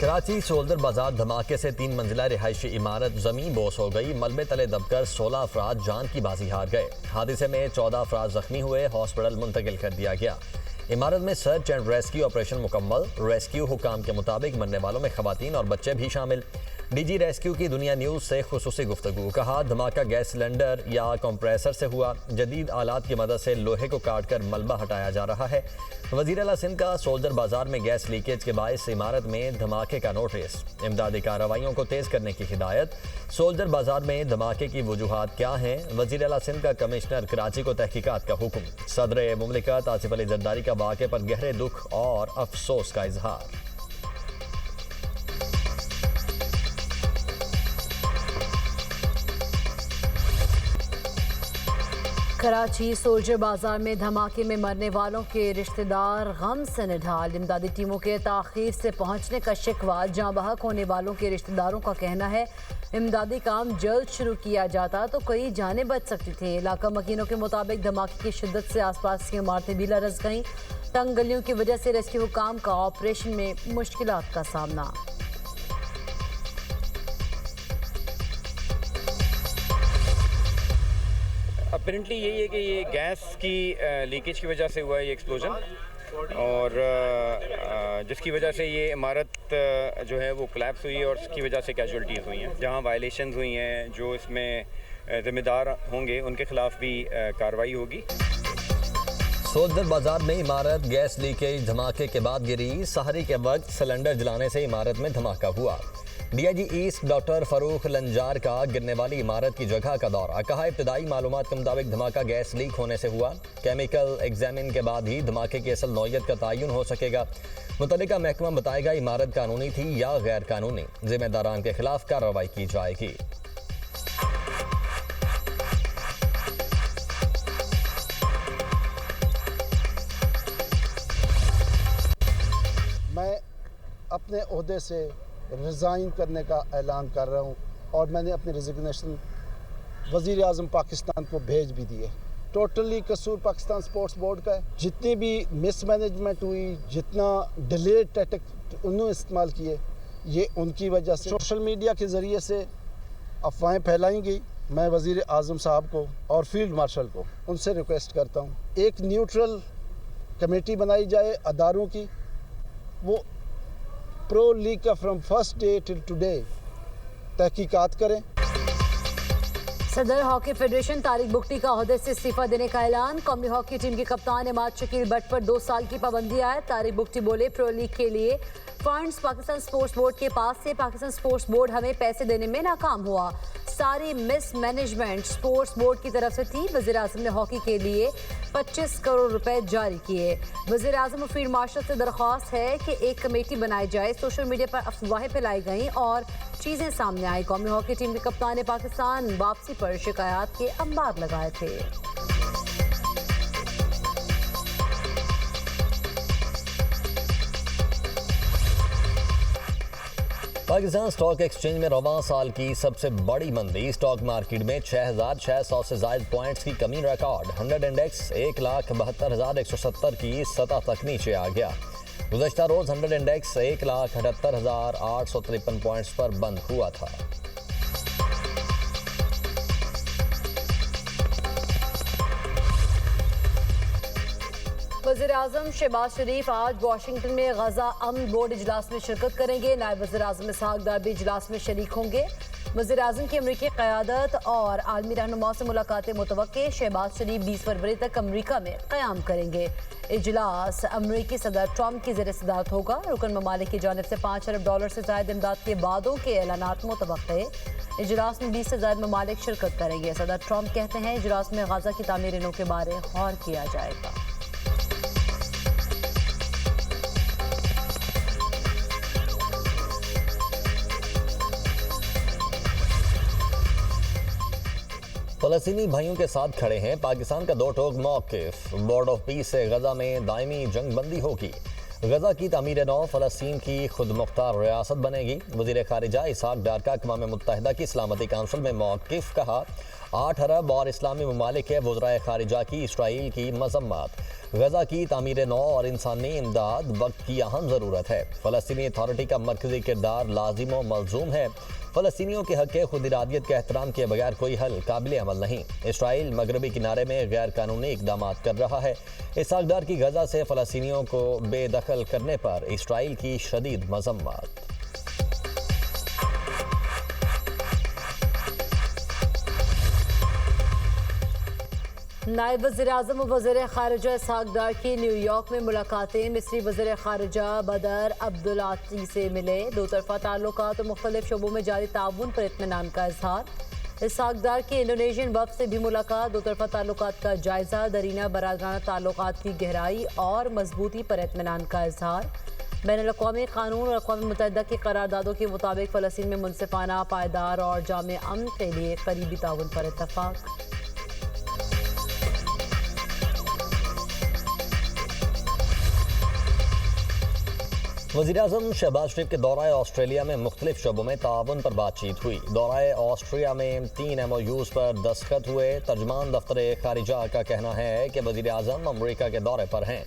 Karachi soldier बाजार धमाके से 3 मंजिला रिहायशी इमारत जमीन बोस हो गई। मलबे तले दबकर 16 अफराद जान की बाजी हार गए। हादसे में 14 अफराद जख्मी हुए, हॉस्पिटल मुंतकिल कर दिया गया। इमारत में सर्च एंड रेस्क्यू ऑपरेशन मुकम्मल। रेस्क्यू हुकाम के मुताबिक मरने वालों में खवातीन और बच्चे भी शामिल। डीजी रेस्क्यू की दुनिया न्यूज़ से खुसूसी गुफ्तगू। कहा, धमाका गैस सिलेंडर या कंप्रेसर से हुआ। जदीद आलात की मदद से लोहे को काट कर मलबा हटाया जा रहा है। वज़ीर आला सिंध का सोल्जर बाजार में गैस लीकेज के बायस इमारत में धमाके का नोटिस। इमदादी कार्रवाइयों को तेज़ करने की हिदायत। सोल्जर बाजार में धमाके की वजूहात क्या हैं? वज़ीर आला सिंध का कमिश्नर कराची को तहकीकात का हुक्म। सदर मुमलिकत आसिफ अली जरदारी का वाक़े पर गहरे दुख और अफसोस का इजहार। कराची सोल्जर बाजार में धमाके में मरने वालों के रिश्तेदार गम से निढाल। इमदादी टीमों के ताख़ीर से पहुंचने का शिकवा। जाँ बहक होने वालों के रिश्तेदारों का कहना है, इमदादी काम जल्द शुरू किया जाता तो कई जानें बच सकती थीं। इलाका मकीनों के मुताबिक धमाके की शिद्दत से आसपास की इमारतें भी लरस गईं। तंग गलियों की वजह से रेस्क्यू काम का ऑपरेशन में मुश्किलात का सामना। अपेरेंटली यही है कि ये गैस की लीकेज की वजह से हुआ है ये एक्सप्लोजन, और जिसकी वजह से ये इमारत जो है वो कोलैप्स हुई है और उसकी वजह से कैजुअल्टीज़ हुई हैं। जहाँ वायलेशंस हुई हैं, जो इसमें ज़िम्मेदार होंगे उनके खिलाफ भी कार्रवाई होगी। सोल्जर बाजार में इमारत गैस लीकेज धमाके के बाद गिरी। सहरी के वक्त सिलेंडर जलाने से इमारत में धमाका हुआ। DIG east doctor Farrukh Lanjar का गिरने वाली इमारत की जगह का दौरा। कहा, इब्तदाई मालूमात के मुताबिक धमाका गैस लीक होने से हुआ। केमिकल एग्जामिन के बाद ही धमाके की असल नौयत का तयन हो सकेगा। मुतल्लिका महकमा बताएगा इमारत कानूनी थी या गैर कानूनी। जिम्मेदारान के खिलाफ कार्रवाई की जाएगी। मैं अपने ओहदे से रिज़ाइन करने का ऐलान कर रहा हूँ और मैंने अपनी रिजिग्नेशन वज़ीर आज़म पाकिस्तान को भेज भी दिए। टोटली कसूर पाकिस्तान स्पोर्ट्स बोर्ड का है। जितनी भी मिसमैनेजमेंट हुई, जितना डिले टैक्टिक उन्होंने इस्तेमाल किए, ये उनकी वजह से सोशल मीडिया के ज़रिए से अफवाहें फैलाई गई। मैं वज़ीर आज़म साहब को और फील्ड मार्शल को उनसे रिक्वेस्ट करता हूँ, एक न्यूट्रल कमेटी बनाई जाए अदारों की, वो प्रो लीग का from first day till today तहकीकात करें। सदर हॉकी फेडरेशन तारिक बुगटी का ओहदे से इस्तीफा देने का ऐलान। कौमी हॉकी टीम के कप्तान इमाद शकील बट पर 2 साल की पाबंदी आए। तारिक बुगटी बोले, प्रो लीग के लिए फंड्स पाकिस्तान स्पोर्ट्स बोर्ड के पास से पाकिस्तान स्पोर्ट्स बोर्ड हमें पैसे देने में नाकाम हुआ। सारी मिसमैनेजमेंट स्पोर्ट्स बोर्ड की तरफ से थी। वज़ीर आज़म ने हॉकी के लिए 25 करोड़ रुपए जारी किए। वज़ीर आज़म और फील्ड मार्शल से दरख्वास्त है कि एक कमेटी बनाई जाए। सोशल मीडिया पर अफवाहें फैलाई गईं और चीज़ें सामने आई। कौमी हॉकी टीम के कप्तान ने पाकिस्तान वापसी पर शिकायत के अंबार लगाए थे। पाकिस्तान स्टॉक एक्सचेंज में रवां साल की सबसे बड़ी मंदी। स्टॉक मार्केट में 6,600 से ज़ायद पॉइंट्स की कमी रिकॉर्ड। 100 इंडेक्स 1,72,170 की सतह तक नीचे आ गया। गुज़श्ता रोज़ 100 इंडेक्स 1,78,853 पॉइंट्स पर बंद हुआ था। वज़ीर आज़म शहबाज शरीफ आज वाशिंगटन में गजा अमन बोर्ड इजलास में शिरकत करेंगे। नायब वज़ीर आज़म इसहाक डार भी इजलास में शरीक होंगे। वज़ीर आज़म की अमरीकी क़यादत और आलमी रहनुमा से मुलाकातें मुतवक्के। शहबाज शरीफ 20 फरवरी तक अमरीका में क़याम करेंगे। इजलास अमरीकी सदर ट्रंप की ज़ेर सदारत होगा। रुकन ममालिक की जानिब से $5 अरब से ज़ायद इमदाद के वादों के ऐलानात मुतवक्के। इजलास में 20 से ज़ायद ममालिक शिरकत करेंगे। सदर ट्रंप कहते हैं, इजलास में गजा की तामीर के बारे गौर किया जाएगा। फ़लस्तीनी भाइयों के साथ खड़े हैं पाकिस्तान का 2 टोक मौक़िफ़। बोर्ड ऑफ पीस से गजा में दायमी जंग बंदी होगी। गजा की तामीर नौ फ़लस्तीन की खुद मुख्तार रियासत बनेगी। वज़ीर ख़ारिजा इसहाक डार का अक़वाम मुत्तहिदा की सलामती काउंसिल में मौक़िफ़। कहा, 8 अरब और इस्लामी ममालिक के वज़राए खारिजा की इसराइल की मजम्मत। गजा की तामीर नौ और इंसानी इमदाद वक्त की अहम ज़रूरत है। फ़लस्तीनी अथॉरिटी का मरकज़ी किरदार लाजिम व मलजूम है। फ़लस्तीनियों के हक़ खुद इरादियत के एहतराम के बगैर कोई हल काबिल अमल नहीं। इसराइल मगरबी किनारे में गैर कानूनी इकदाम कर रहा है। इसहाक डार की गजा से फ़लस्तीनियों को बेदखल करने पर इसराइल की शदीद मजम्मत। नायब वज़ीर-ए-आज़म और वज़ीर ख़ारिजा इसहाक डार की न्यूयॉर्क में मुलाकातें। मिस्री वज़ीर ख़ारिजा बदर अब्दुल्लाती से मिले। दो तरफ़ा ताल्लुकात और मुख्तलिफ शोबों में जारी ताउन पर इत्मीनान का इजहार। इसहाक डार की इंडोनेशियन वफ़द से भी मुलाकात। दो तरफ़ा ताल्लुकात का जायज़ा। दरीना बरादराना ताल्लुकात की गहराई और मजबूती पर इत्मीनान का इजहार। बैनुल-अक़वामी क़ानून और अक़वाम मुत्तहिदा की करारदादों के मुताबिक फ़लस्तीन में मुनसिफ़ाना, पायदार और जामे अमन के लिए करीबी ताउन पर इत्तफ़ाक़। वज़ीर-ए-आज़म शहबाज शरीफ के दौरा ऑस्ट्रेलिया में मुख्तलिफ शोबों में ताउन पर बातचीत हुई। दौरा ऑस्ट्रिया में 3 MOUs पर दस्तखत हुए। तर्जमान दफ्तर खारिजा का कहना है कि वज़ीर-ए-आज़म अमरीका के दौरे पर हैं।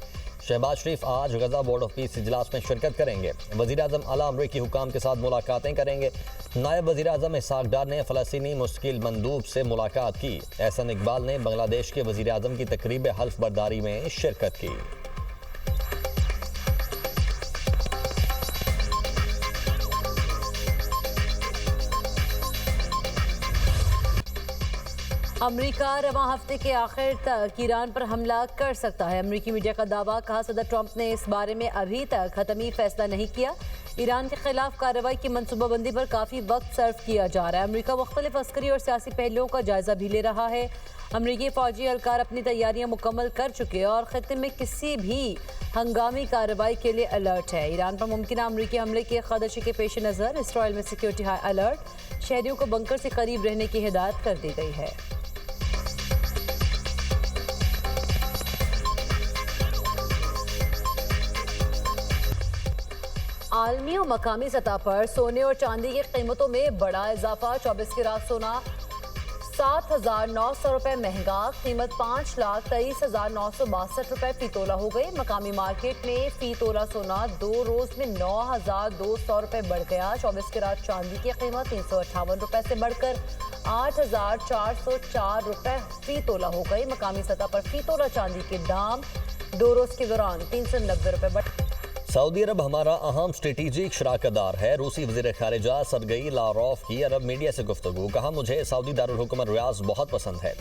शहबाज शरीफ आज गजा बोर्ड ऑफ पीस इजलास में शिरकत करेंगे। वज़ीर-ए-आज़म आला अमरीकी हुकाम के साथ मुलाकातें करेंगे। नायब वज़ीर-ए-आज़म इसहाक डार ने फ़लस्तीनी मुस्तकिल मंदूब से मुलाकात की। एहसन इकबाल ने बांग्लादेश के वज़ीर-ए-आज़म की तकरीब हल्फ बर्दारी में शिरकत की। अमेरिका रवां हफ्ते के आखिर तक ईरान पर हमला कर सकता है। अमेरिकी मीडिया का दावा। कहा सदर ट्रंप ने इस बारे में अभी तक हतमी फैसला नहीं किया। ईरान के खिलाफ कार्रवाई की मनसूबाबंदी पर काफ़ी वक्त सर्व किया जा रहा है। अमेरिका मुख्तलिफ अस्करी और सियासी पहलुओं का जायजा भी ले रहा है। अमेरिकी फौजी एहलकार अपनी तैयारियां मुकम्मल कर चुके हैं और खत्े में किसी भी हंगामी कार्रवाई के लिए अलर्ट है। ईरान पर मुमकिन अमेरिकी हमले के खदशे के पेश नज़र इसराइल में सिक्योरिटी हाई अलर्ट। शहरियों को बंकर से करीब रहने की हिदायत कर दी गई है। आलमी और मकामी सतह पर सोने और चांदी की कीमतों में बड़ा इजाफा। 24 कैरेट सोना 7,900 रुपये महंगा। कीमत 5,23,962 रुपये फी तोला हो गई। मकामी मार्केट में फी तोला सोना 2 रोज में 9,200 रुपये बढ़ गया। 24 कैरेट चांदी की कीमत 358 रुपये से बढ़कर 8,404 रुपये फी तोला हो गई। मकामी सतह पर फी तोला चांदी के दाम 2 रोज के दौरान 390 रुपये बढ़। सऊदी अरब हमारा अहम स्ट्रेटेजिक शराकतदार है। रूसी वज़ीर ख़ारिजा सरगई लारोफ की अरब मीडिया से गुफ्तगू। कहा, मुझे सऊदी दारुल हुकूमत रियाज़ बहुत पसंद है।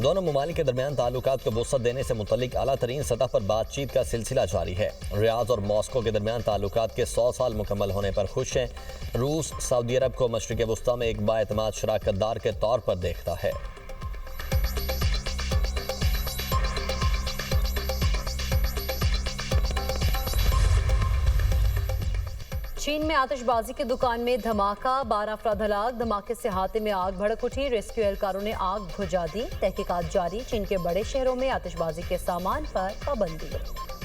दोनों ममालिक के दरमियान ताल्लुकात को वुसअत देने से मुतल्लिक आला तरीन सतह पर बातचीत का सिलसिला जारी है। रियाज़ और मॉस्को के दरमियान ताल्लुकात के 100 साल मुकम्मल होने पर खुश हैं। रूस सऊदी अरब को मशरिक़ वुस्ता में एक बाएतमाद शराकतदार के तौर पर देखता है। चीन में आतिशबाजी की दुकान में धमाका। 12 अफराद हलाक। धमाके से हाथे में आग भड़क उठी। रेस्क्यू एहलकारों ने आग बुझा दी। तहकीकात जारी। चीन के बड़े शहरों में आतिशबाजी के सामान पर पाबंदी।